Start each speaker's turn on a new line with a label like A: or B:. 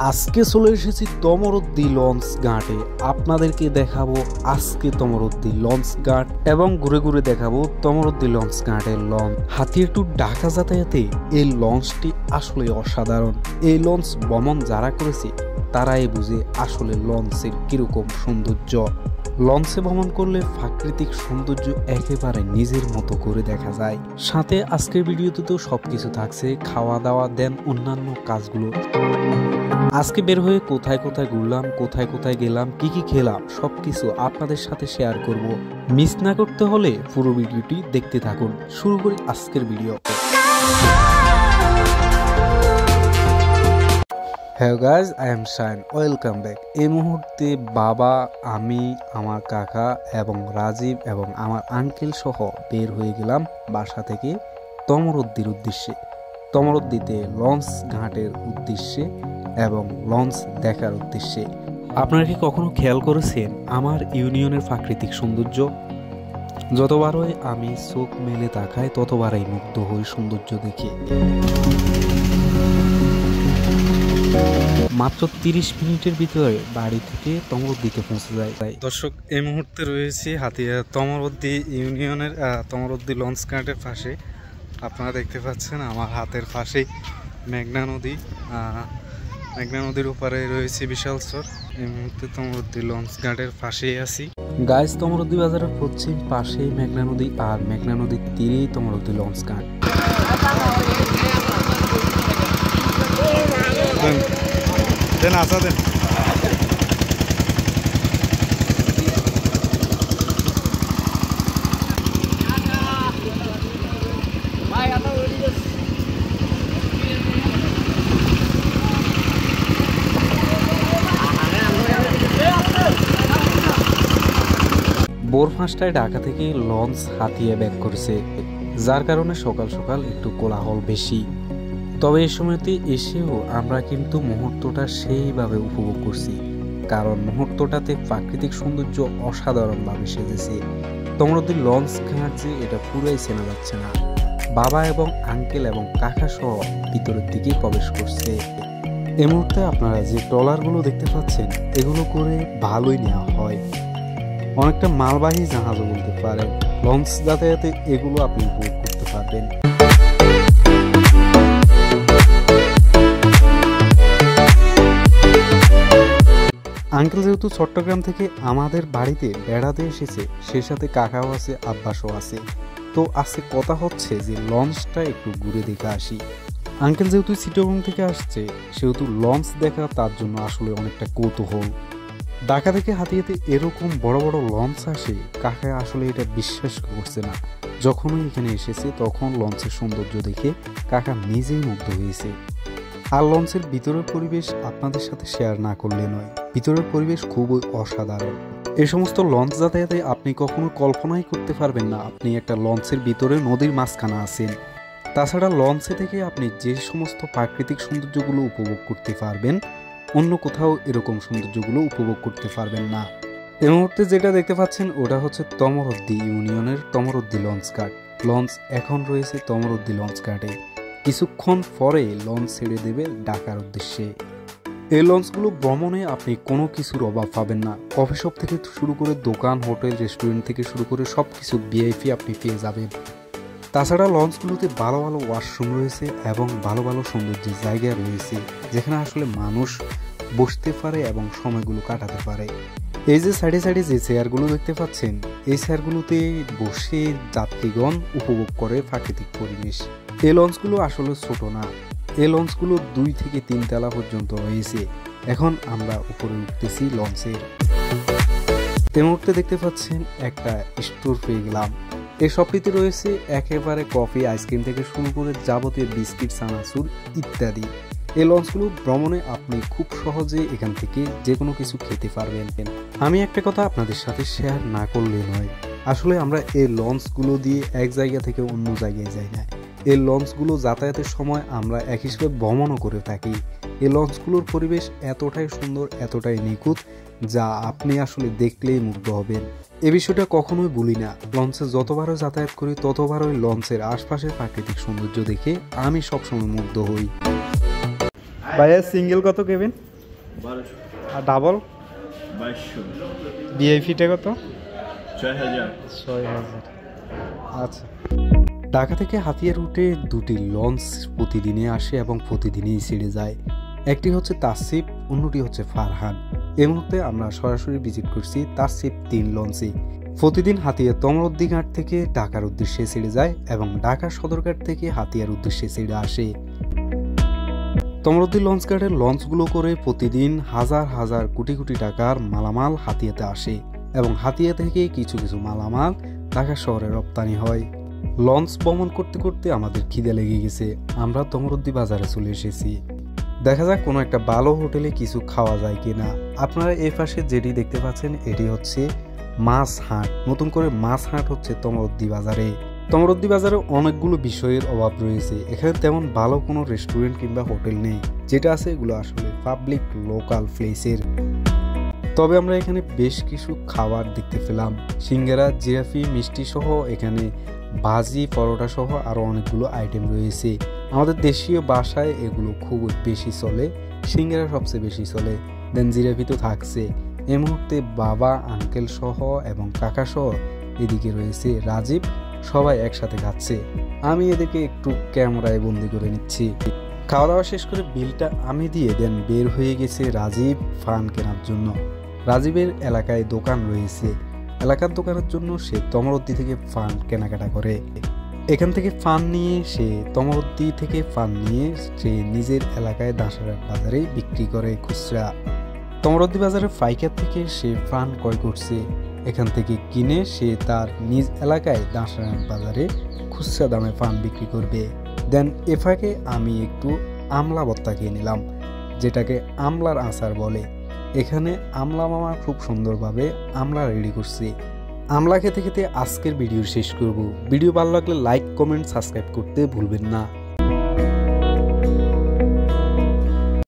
A: আজকে চলে এসেছি তমরদ্দি লঞ্চ ঘাটে। আপনাদেরকে দেখাবো আজকে তমরদ্দি লঞ্চ ঘাট এবং ঘুরে ঘুরে দেখাবো তমরদ্দি লঞ্চ ঘাটের লঞ্চ। হাতির টু ঢাকা যাতায়াতে এই লঞ্চটি আসলে অসাধারণ। এই লঞ্চ ভ্রমণ যারা করেছে তারাই বুঝে আসলে লঞ্চের কিরকম সৌন্দর্য। লঞ্চে ভ্রমণ করলে প্রাকৃতিক সৌন্দর্য একেবারে নিজের মতো করে দেখা যায়। সাথে আজকের ভিডিওতে তো সবকিছু থাকছে, খাওয়া দাওয়া দেন অন্যান্য কাজগুলো। আজকে বের হয়ে কোথায় কোথায় ঘুরলাম, কোথায় কোথায় গেলাম, কি কি খেলাম সবকিছু আপনাদের সাথে শেয়ার করব। মিস না করতে হলে পুরো ভিডিওটি দেখতে থাকুন। শুরু করি আজকের video. Hello guys, I am shine, welcome back. এই মুহূর্তে বাবা, আমি, আমার কাকা এবং রাজীব এবং আমার আঙ্কেল সহ বের হয়ে গেলাম বাসা থেকে তমরদ্দির উদ্দেশ্যে। তমরদ্দিতে লঞ্চ ঘাটের উদ্দেশ্যে এবং লঞ্চ দেখার উদ্দেশ্যে। আপনারা কি কখনো খেয়াল করেছেন আমার ইউনিয়নের প্রাকৃতিক সৌন্দর্য? যতবারই আমি চোখ মেলে তাকাই ততবারই মুগ্ধ হই সৌন্দর্য দেখে। মাত্র 30 মিনিটের ভিতরে বাড়ি থেকে তমরদ্দিতে পৌঁছে যায়। দর্শক, এই মুহূর্তে রয়েছি হাতিয়া তমরদ্দি ইউনিয়নের তমরদ্দি লঞ্চ ঘাটের পাশে। আপনারা দেখতে পাচ্ছেন আমার হাতের পাশেই মেঘনা নদী। মেঘনা নদীর উপরে রয়েছে বিশাল চর। এই মুহূর্তে তমরদ্দি লঞ্চ ঘাটের পাশেই আছি। গাইজ, তমরদ্দি বাজারের পশ্চিম পাশেই মেঘনা নদী আর মেঘনা নদীর তীরেই তমরদ্দি লঞ্চ ঘাট। দেন আসা দেন। ভোর 5টায় ঢাকা থেকে লঞ্চ হাতিয়ে ব্যাক করেছে, যার কারণে সকাল সকাল একটু কোলাহল বেশি। তবে এই সময়তে এসেও আমরা কিন্তু মুহূর্তটা সেইভাবে উপভোগ করছি, কারণ মুহূর্তটাতে প্রাকৃতিক সৌন্দর্য অসাধারণভাবে সেজেছে। তমরদ্দি লঞ্চ ঘাট যে এটা পুরাই চেনা যাচ্ছে না। বাবা এবং আঙ্কেল এবং কাকা সহ ভিতরের দিকে প্রবেশ করছে। এই মুহূর্তে আপনারা যে ট্রলারগুলো দেখতে পাচ্ছেন এগুলো করে ভালোই নেওয়া হয়, অনেকটা মালবাহী জাহাজও বলতে পারেন। লঞ্চ যাতায়াতে এগুলো আপনি উপভোগ করতে পারবেন। আঙ্কেল যেহেতু চট্টগ্রাম থেকে আমাদের বাড়িতে বেড়াতে এসেছে, সে সাথে কাকাও আছে, আব্বাসও আছে। তো আজকে কথা হচ্ছে যে লঞ্চটা একটু ঘুরে দেখে আসি। আঙ্কেল যেহেতু চিটাগং থেকে আসছে সেহেতু লঞ্চ দেখা তার জন্য আসলে অনেকটা কৌতূহল। ঢাকা থেকে হাতিয়াতে এরকম বড় বড় লঞ্চ আসে, কাকা আসলে এটা বিশ্বাস করছে না। যখনই এখানে এসেছে তখন লঞ্চের সৌন্দর্য দেখে কাকা নিজেই মুগ্ধ হয়েছে। আর লঞ্চের ভিতরের পরিবেশ আপনাদের সাথে শেয়ার না করলে নয়, ভিতরের পরিবেশ খুবই অসাধারণ। এই সমস্ত লঞ্চ যাতায়াতে আপনি কখনো কল্পনাই করতে পারবেন না আপনি একটা লঞ্চের ভিতরে নদীর মাঝখানে আছেন। তাছাড়া লঞ্চে থেকে আপনি যে সমস্ত প্রাকৃতিক সৌন্দর্যগুলো উপভোগ করতে পারবেন, অন্য কোথাও এরকম সৌন্দর্যগুলো উপভোগ করতে পারবেন না। এই মুহূর্তে যেটা দেখতে পাচ্ছেন ওটা হচ্ছে তমরদ্দি ইউনিয়নের তমরদ্দি লঞ্চ ঘাট। লঞ্চ এখন রয়েছে তমরদ্দি লঞ্চ ঘাটে। কিছুক্ষণ পরে লঞ্চ ছেড়ে দেবে ঢাকার উদ্দেশ্যে। এই লঞ্চগুলো ভ্রমণে আপনি কোনো কিছুর অভাব পাবেন না। কফি শপ থেকে শুরু করে দোকান, হোটেল, রেস্টুরেন্ট থেকে শুরু করে সব কিছু ভিআইপি আপনি পেয়ে যাবেন। তাছাড়া লঞ্চগুলোতে ভালো ভালো ওয়াশরুম রয়েছে এবং ভালো ভালো সৌন্দর্যের জায়গা রয়েছে, যেখানে আসলে মানুষ বসতে পারে এবং সময়গুলো কাটাতে পারে। এই যে সাইডে সাইডে যে চেয়ারগুলো দেখতে পাচ্ছেন, এই চেয়ারগুলোতে বসে যাত্রীগণ উপভোগ করে প্রাকৃতিক পরিবেশ। এই লঞ্চগুলো আসলে ছোট না, এই লঞ্চগুলো 2 থেকে 3 তলা পর্যন্ত রয়েছে। এখন আমরা উপরে উঠতেছি লঞ্চের। এই মুহূর্তে দেখতে পাচ্ছেন একটা স্টোর পেয়ে গেলাম। এই শপটিতে রয়েছে একেবারে কফি, আইসক্রিম থেকে শুরু করে যাবতীয় বিস্কিট, চানাচুর ইত্যাদি। এই লঞ্চগুলো ভ্রমণে আপনি খুব সহজে এখান থেকে যে কোনো কিছু খেতে পারবেন। আমি একটা কথা আপনাদের সাথে শেয়ার না করলে নয়, আসলে আমরা এই লঞ্চগুলো দিয়ে এক জায়গা থেকে অন্য জায়গায় যাই না। এই লঞ্চগুলো যাতায়াতের সময় আমরা এক হিসেবে ভ্রমণও করে থাকি। এই লঞ্চগুলোর পরিবেশ এতটাই সুন্দর, এতটাই নিখুঁত, যা আপনি আসলে দেখলেই মুগ্ধ হবেন। এ বিষয়টা কখনোই ভুলি না। লঞ্চে যতবারও যাতায়াত করি ততবারই লঞ্চের আশপাশের প্রাকৃতিক সৌন্দর্য দেখে আমি সবসময় মুগ্ধ হই। ভাইয়া সিঙ্গেল কত কেবেন?
B: 1200।
A: আর ডাবল
B: 2200।
A: ভিআইপিটা কত?
B: 6000।
A: 6000। আচ্ছা। ঢাকা থেকে হাতিয়া রুটে দুটি লঞ্চ প্রতিদিনই আসে এবং প্রতিদিনই ছেড়ে যায়। একটি হচ্ছে তাসিফ, অন্যটি হচ্ছে ফারহান। এই মুহূর্তে আমরা সরাসরি ভিজিট করছি তাসিফ 3 লঞ্চে। প্রতিদিন হাতিয়া তমরুদ্দি ঘাট থেকে ঢাকার উদ্দেশ্যে ছেড়ে যায় এবং ঢাকা সদরঘাট থেকে হাতিয়ার উদ্দেশ্যে ছেড়ে আসে। তমরুদ্দি লঞ্চ ঘাটের লঞ্চগুলো করে প্রতিদিন হাজার হাজার কোটি কোটি টাকার মালামাল হাতিয়াতে আসে এবং হাতিয়া থেকে কিছু কিছু মালামাল ঢাকা শহরে রপ্তানি হয়। লঞ্চ ভ্রমণ করতে করতে আমাদের খিদে লেগে গেছে, আমরা তমরুদ্দি বাজারে চলে এসেছি। দেখা যাক কোনো একটা ভালো হোটেলে কিছু খাওয়া যায় কিনা। আপনারা এই পাশে যেটি দেখতে পাচ্ছেন এটি হচ্ছে মাছ হাট। নতুন করে মাছ হাট হচ্ছে তমরুদ্দি বাজারে। তমরুদ্দি বাজারে অনেকগুলো বিষয়ের অভাব রয়েছে। এখানে তেমন ভালো কোনো রেস্টুরেন্ট কিংবা হোটেল নেই, যেটা আছে এগুলো আসলে পাবলিক লোকাল প্লেসের। তবে আমরা এখানে বেশ কিছু খাবার দেখতে পেলাম, সিঙ্গারা, জিলাপি, মিষ্টি সহ এখানে ভাজি, পরোটা সহ আরও অনেকগুলো আইটেম রয়েছে। আমাদের দেশীয় বাসায় এগুলো খুব বেশি চলে, সিঙ্গারা সবচেয়ে বেশি চলে, দেন জিলাপি তো থাকছে। এই মুহূর্তে বাবা, আঙ্কেল সহ এবং কাকা সহ এদিকে রয়েছে রাজীব, সবাই একসাথে খাচ্ছে। আমি এদেরকে একটু ক্যামেরায় বন্দি করে নিচ্ছি। খাওয়া দাওয়া শেষ করে বিলটা আমি দিয়ে দেন বের হয়ে গেছে রাজীব ফান কেনার জন্য। রাজীবের এলাকায় দোকান রয়েছে, এলাকার দোকানের জন্য সে তমরুদ্দি থেকে ফান কেনাকাটা করে। এখান থেকে ফান নিয়ে সে তমরুদ্দি থেকে ফান নিয়ে সে নিজের এলাকায় দাঁশারার বাজারে বিক্রি করে খুচরা। তমরুদ্দি বাজারের পাইকার থেকে সে ফান ক্রয় করছে, এখান থেকে কিনে সে তার নিজ এলাকায় দাঁশারার বাজারে খুচরা দামে ফান বিক্রি করবে। দেন এফাকে আমি একটু আমলা ভর্তা খেয়ে নিলাম, যেটাকে আমলার আচার বলে। এখানে আমলা মামা খুব সুন্দরভাবে আমলা রেডি করছে। আমলা খেতে খেতে আজকের ভিডিও শেষ করব। ভিডিও ভালো লাগলে লাইক, কমেন্ট, সাবস্ক্রাইব করতে ভুলবেন না।